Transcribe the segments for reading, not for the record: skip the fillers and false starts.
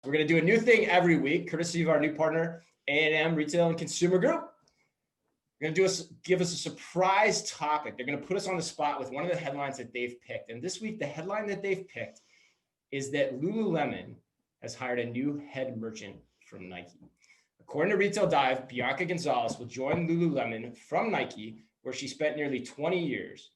We're going to do a new thing every week, courtesy of our new partner, A&M Retail and Consumer Group. They're going to give us a surprise topic. They're going to put us on the spot with one of the headlines that they've picked. And this week, the headline that they've picked is that Lululemon has hired a new head merchant from Nike. According to Retail Dive, Bianca Gonzalez will join Lululemon from Nike, where she spent nearly 20 years,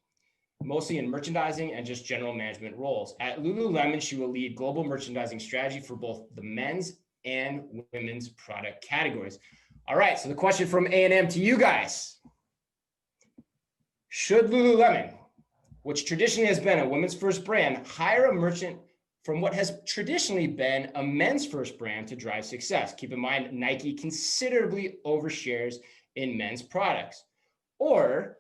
mostly in merchandising and just general management roles. At Lululemon, she will lead global merchandising strategy for both the men's and women's product categories. All right, so the question from A&M to you guys. Should Lululemon, which traditionally has been a women's first brand, hire a merchant from what has traditionally been a men's first brand to drive success? Keep in mind, Nike considerably overshares in men's products. Or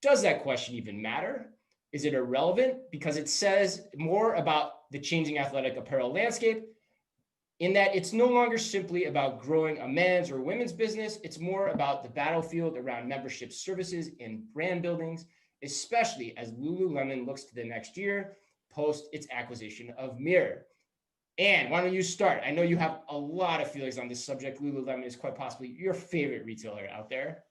does that question even matter? Is it irrelevant because it says more about the changing athletic apparel landscape, in that it's no longer simply about growing a men's or women's business. It's more about the battlefield around membership services and brand buildings, especially as Lululemon looks to the next year post its acquisition of Mirror. And why don't you start? I know you have a lot of feelings on this subject. Lululemon is quite possibly your favorite retailer out there.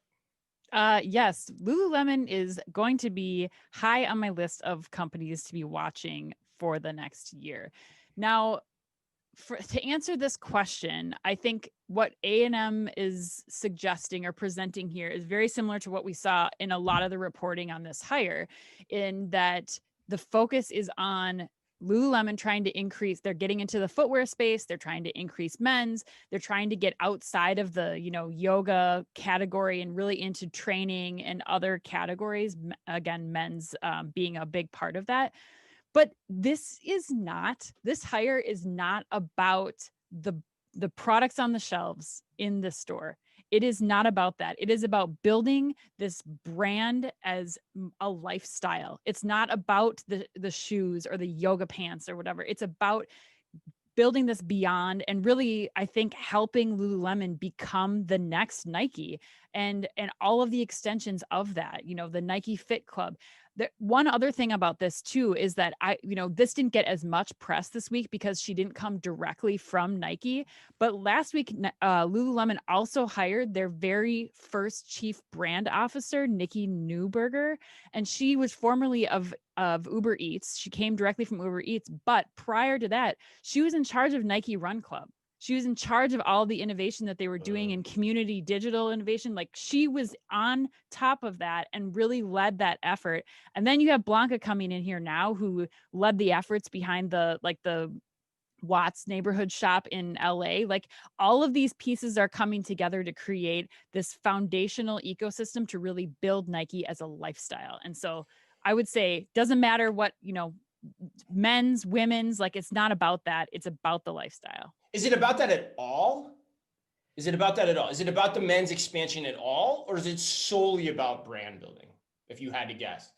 Yes, Lululemon is going to be high on my list of companies to be watching for the next year. Now, to answer this question, I think what A&M is suggesting or presenting here is very similar to what we saw in a lot of the reporting on this hire, in that the focus is on Lululemon trying to increase, they're getting into the footwear space, they're trying to increase men's, they're trying to get outside of the, yoga category and really into training and other categories. Again, men's being a big part of that. But this hire is not about the products on the shelves in the store. It is not about that. It is about building this brand as a lifestyle. It's not about the shoes or the yoga pants or whatever. It's about building this beyond and really, I think, helping Lululemon become the next Nike and all of the extensions of that, the Nike Fit Club. One other thing about this too is that this didn't get as much press this week because she didn't come directly from Nike. But last week, Lululemon also hired their very first chief brand officer, Nikki Neuberger, and she was formerly of Uber Eats. She came directly from Uber Eats, but prior to that, she was in charge of Nike Run Club. She was in charge of all the innovation that they were doing in community digital innovation. Like, she was on top of that and really led that effort. And then you have Blanca coming in here now, who led the efforts behind the Watts neighborhood shop in LA. Like, all of these pieces are coming together to create this foundational ecosystem to really build Nike as a lifestyle. And so I would say, doesn't matter what, men's, women's, like, it's not about that. It's about the lifestyle. Is it about that at all? Is it about the men's expansion at all? Or is it solely about brand building, if you had to guess?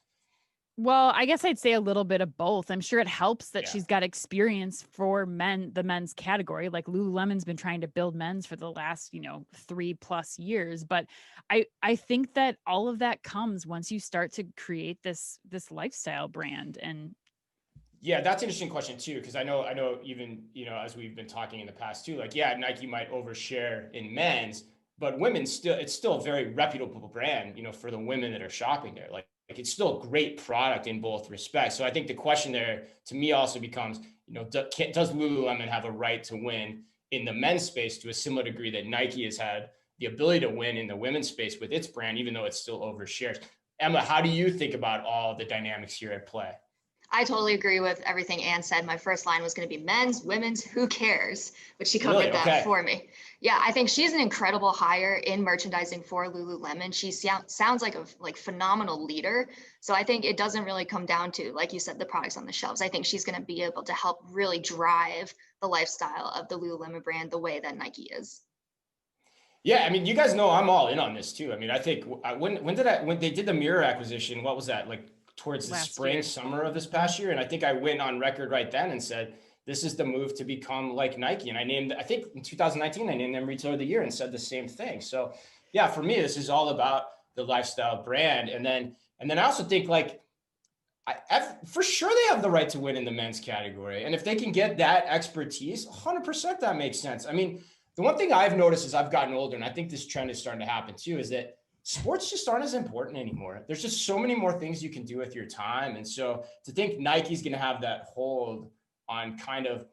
Well, I guess I'd say a little bit of both. I'm sure it helps that she's got experience for the men's category. Like, Lululemon's been trying to build men's for the last, 3+ years. But I think that all of that comes once you start to create this lifestyle brand. And yeah, that's an interesting question too, because I know even, as we've been talking in the past too, like, Nike might overshare in men's, but women's it's still a very reputable brand, for the women that are shopping there. Like it's still a great product in both respects. So I think the question there to me also becomes, does Lululemon have a right to win in the men's space to a similar degree that Nike has had the ability to win in the women's space with its brand, even though it still overshares? Emma, how do you think about all the dynamics here at play? I totally agree with everything Ann said. My first line was going to be men's, women's, who cares? But she covered that for me. Yeah, I think she's an incredible hire in merchandising for Lululemon. She sounds like a phenomenal leader. So I think it doesn't really come down to, like you said, the products on the shelves. I think she's going to be able to help really drive the lifestyle of the Lululemon brand the way that Nike is. Yeah, I mean, you guys know I'm all in on this too. I mean, I think when they did the Mirror acquisition, what was that, like towards the spring, summer of this past year? And I think I went on record right then and said, this is the move to become like Nike. And I think in 2019, I named them Retailer of the Year and said the same thing. So yeah, for me, this is all about the lifestyle brand. And then I also think, like, For sure they have the right to win in the men's category. And if they can get that expertise, 100% that makes sense. I mean, the one thing I've noticed as I've gotten older, and I think this trend is starting to happen too, is that sports just aren't as important anymore. There's just so many more things you can do with your time. And so to think Nike's going to have that hold on kind of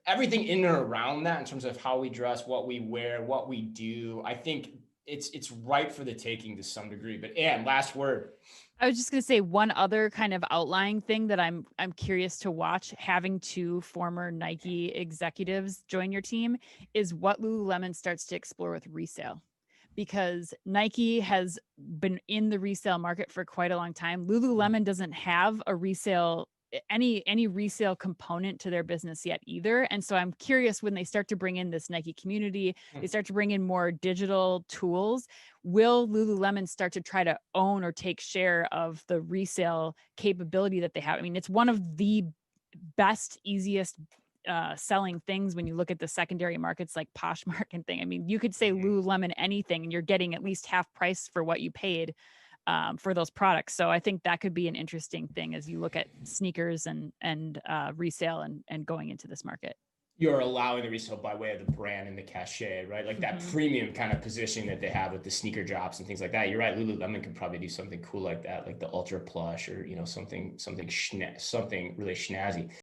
everything in and around that in terms of how we dress, what we wear, what we do, I think it's ripe for the taking to some degree. But Anne, last word. I was just going to say one other kind of outlying thing that I'm curious to watch, having two former Nike executives join your team, is what Lululemon starts to explore with resale. Because Nike has been in the resale market for quite a long time. Lululemon doesn't have a resale, any resale component to their business yet either. And so I'm curious, when they start to bring in this Nike community, they start to bring in more digital tools, will Lululemon start to try to own or take share of the resale capability that they have? I mean, it's one of the best, easiest selling things when you look at the secondary markets like Poshmark and thing. I mean, you could say Lululemon anything and you're getting at least half price for what you paid for those products. So I think that could be an interesting thing as you look at sneakers and resale and going into this market. You're allowing the resale by way of the brand and the cachet, right? Like that premium kind of positioning that they have with the sneaker drops and things like that. You're right. Lululemon could probably do something cool like that, like the ultra plush or, something really snazzy.